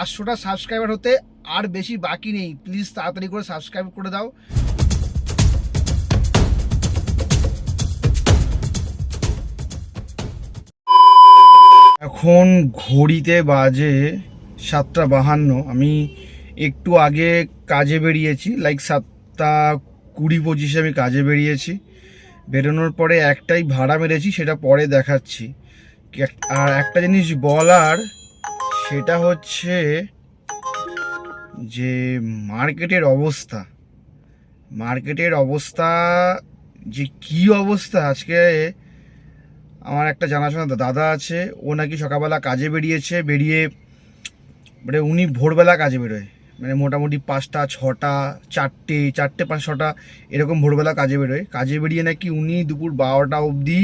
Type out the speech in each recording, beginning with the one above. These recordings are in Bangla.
500টা সাবস্ক্রাইবার হতে আর বেশি বাকি নেই। প্লিজ তাড়াতাড়ি করে সাবস্ক্রাইব করে দাও। এখন ঘড়িতে বাজে 7:52। আমি একটু আগে কাজে বেরিয়েছি, লাইক 7:20-25 আমি কাজে বেরিয়েছি। বেরোনোর পরে একটাই ভাড়া মেরেছি, সেটা পরে দেখাচ্ছি। আর একটা জিনিস বলার, সেটা হচ্ছে যে মার্কেটের অবস্থা যে কী অবস্থা আজকে। আমার একটা জানাশোনা দাদা আছে, ও নাকি সকালবেলা কাজে বেরিয়ে মানে উনি ভোরবেলা কাজে বেরোয়, মানে মোটামুটি 5টা 6টা 4টে 5 6টা এরকম ভোরবেলা কাজে বেরিয়ে নাকি উনি দুপুর 12টা অবধি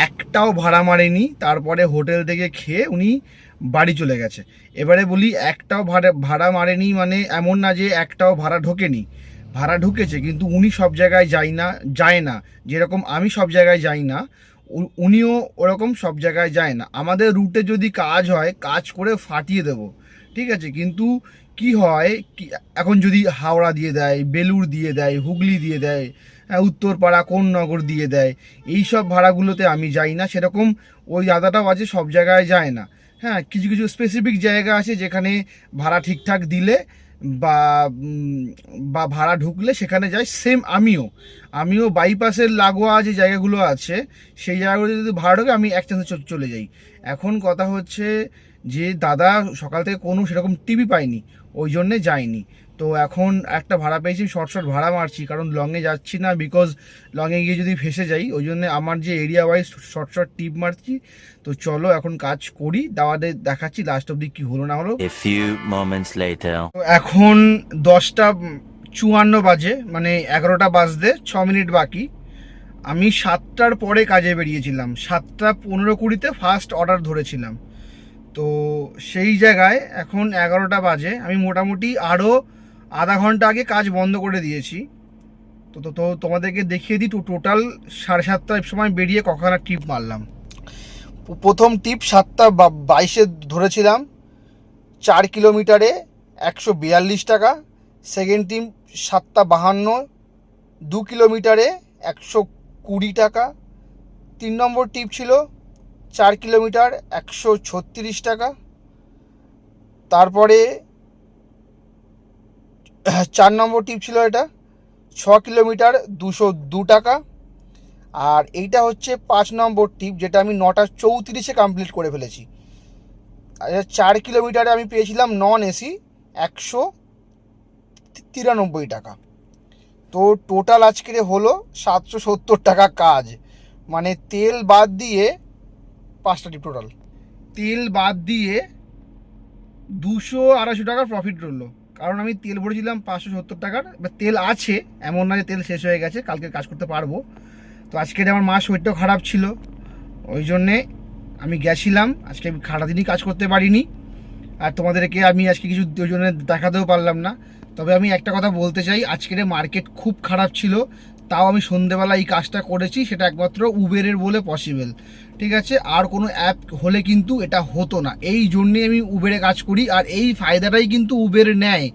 একটাও ভাড়া মারেনি। তারপরে হোটেল থেকে খেয়ে উনি বাড়ি চলে গেছে। এবারে বলি, একটাও ভাড়া মারেনি মানে এমন না যে একটাও ভাড়া ঢোকেনি, ভাড়া ঢুকেছে, কিন্তু উনি সব জায়গায় যায় না। যেরকম আমি সব জায়গায় যাই না, উনিও ওরকম সব জায়গায় যায় না। আমাদের রুটে যদি কাজ হয়, কাজ করে ফাটিয়ে দেবো, ঠিক আছে। কিন্তু কি হয়, এখন যদি হাওড়া দিয়ে দেয়, বেলুড় দিয়ে দেয়, হুগলি দিয়ে দেয়, উত্তরপাড়া কোন্নগর দিয়ে দেয়, এই সব ভাড়াগুলোতে আমি যাই না। সেরকম ওই দাদাটাও আছে, সব জায়গায় যায় না। হ্যাঁ, কিছু কিছু স্পেসিফিক জায়গা আছে যেখানে ভাড়া ঠিকঠাক দিলে বা বা ভাড়া ঢুকলে সেখানে যাই। সেম আমিও বাইপাসের লাগোয়া যে জায়গাগুলো আছে, সেই জায়গাগুলো যদি ভাড়া ঢোকে আমি এক চান্সে চলে যাই। এখন কথা হচ্ছে যে দাদা সকাল থেকে কোনো সেরকম টিভি পাইনি, ওই জন্যে যায়নি। তো এখন একটা ভাড়া পেয়েছি, শর্ট ভাড়া মারছি, কারণ লংয়ে যাচ্ছি না, বিকজ লংয়ে গিয়ে যদি ফেসে যাই, ওই জন্যে আমার যে এরিয়া ওয়াইজ শর্ট টিপ মারছি। তো চলো এখন কাজ করি, দাওয়াতে দেখাচ্ছি লাস্ট অবধি কি হলো না হলো। তো এখন 10:54 বাজে, মানে 11টা বাজতে 6 মিনিট বাকি। আমি 7টার পরে কাজে বেরিয়েছিলাম, 7:15-20 ফার্স্ট অর্ডার ধরেছিলাম। তো সেই জায়গায় এখন 11টা বাজে, আমি মোটামুটি আরও আধা ঘন্টা আগে কাজ বন্ধ করে দিয়েছি। তো তোমাদেরকে দেখিয়ে দিই টোটাল 7:30টার সময় বেরিয়ে কখানা ট্রিপ মারলাম। প্রথম ট্রিপ 7:22 ধরেছিলাম, 4 কিলোমিটারে 142 টাকা। সেকেন্ড ট্রিপ 7:52, 2 কিলোমিটারে 120 টাকা। 3 নম্বর ট্রিপ ছিল 4 কিলোমিটার 136 টাকা। তারপরে 4 নম্বর ট্রিপ ছিল এটা 6 কিলোমিটার 202 টাকা। আর এইটা হচ্ছে 5 নম্বর ট্রিপ, যেটা আমি 9:34 কমপ্লিট করে ফেলেছি। 4 কিলোমিটারে আমি পেয়েছিলাম নন এসি 193 টাকা। তো টোটাল আজকের হলো 770 টাকা কাজ, মানে তেল বাদ দিয়ে 5টা ট্রিপ টোটাল। তেল বাদ দিয়ে 200-250 টাকার প্রফিট রইলো, কারণ আমি তেল ভরেছিলাম 570 টাকার। এবার তেল আছে, এমন না যে তেল শেষ হয়ে গেছে, কালকে কাজ করতে পারবো। তো আজকের আমার মা শরীরটাও খারাপ ছিল, ওই জন্যে আমি গেছিলাম, আজকে আমি সারাদিনই কাজ করতে পারিনি। আর তোমাদেরকে আমি আজকে কিছু ওই জন্য দেখাতেও পারলাম না। তবে আমি একটা কথা বলতে চাই, আজকের মার্কেট খুব খারাপ ছিল, তাও আমি সন্ধেবেলা এই কাজটা করেছি, সেটা একমাত্র উবেরের বলে পসিবল, ঠিক আছে। আর কোনো অ্যাপ হলে কিন্তু এটা হতো না, এই জন্যে আমি উবেরে কাজ করি। আর এই ফায়দাটাই কিন্তু উবের নেয়,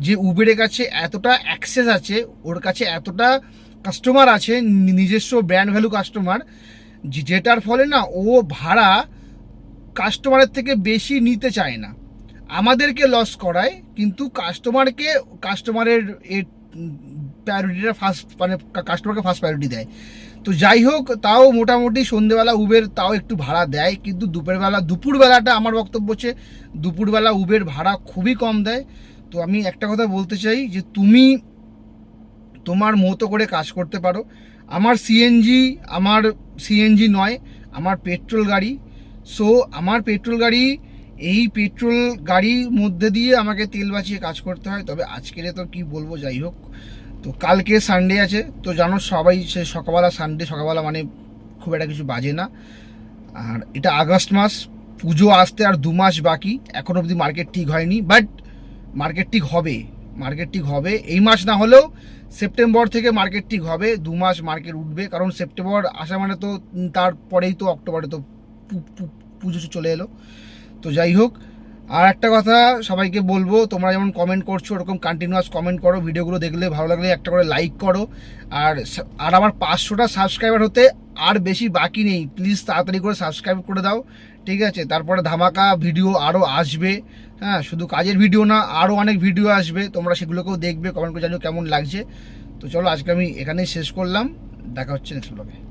যে উবেরের কাছে এতটা অ্যাক্সেস আছে, ওর কাছে এতটা কাস্টমার আছে, নিজস্ব ব্র্যান্ড ভ্যালু কাস্টমার, যেটার ফলে না ও ভাড়া কাস্টমারের থেকে বেশি নিতে চায় না, আমাদেরকে লস করায়, কিন্তু কাস্টমারের প্রায়োরিটিটা ফার্স্ট, মানে কাস্টমারকে ফার্স্ট প্রায়োরিটি দেয়। তো যাই হোক, তাও মোটামুটি সন্ধ্যেবেলা উবের তাও একটু ভাড়া দেয়, কিন্তু দুপুরবেলাটা আমার বক্তব্য হচ্ছে দুপুরবেলা উবের ভাড়া খুবই কম দেয়। তো আমি একটা কথা বলতে চাই যে তুমি তোমার মতো করে কাজ করতে পারো। আমার সিএনজি নয়, আমার পেট্রোল গাড়ি। সো আমার পেট্রোল গাড়ি, এই পেট্রোল গাড়ির মধ্যে দিয়ে আমাকে তেল বাঁচিয়ে কাজ করতে হয়। তবে আজকের তো কি বলবো, যাই হোক। তো কালকে সানডে আছে, তো জানো সবাই, সে সকালবেলা মানে খুব একটা কিছু বাজে না। আর এটা আগস্ট মাস, পুজো আসতে আর 2 মাস বাকি, এখনো অবধি মার্কেট ঠিক হয়নি, বাট মার্কেট ঠিক হবে এই মাস না হলেও সেপ্টেম্বর থেকে মার্কেট ঠিক হবে। 2 মাস মার্কেট উঠবে, কারণ সেপ্টেম্বর আসা মানে তো তারপরেই তো অক্টোবরে তো পুজো চলে এলো। তো যাই হোক, আর একটা কথা সবাইকে বলবো, তোমরা যেমন কমেন্ট করছো ওরকম কন্টিনিউয়াস কমেন্ট করো, ভিডিওগুলো দেখলে ভালো লাগলে একটা করে লাইক করো। আর আমার 500টা সাবস্ক্রাইবার হতে আর বেশি বাকি নেই, প্লিজ তাড়াতাড়ি করে সাবস্ক্রাইব করে দাও, ঠিক আছে? তারপরে ধামাকা ভিডিও আরও আসবে, হ্যাঁ, শুধু কাজের ভিডিও না, আরও অনেক ভিডিও আসবে, তোমরা সেগুলোকেও দেখবে, কমেন্ট করে জানিও কেমন লাগছে। তো চলো আজকে আমি এখানেই শেষ করলাম, দেখা হচ্ছে নেক্সট ব্লগে।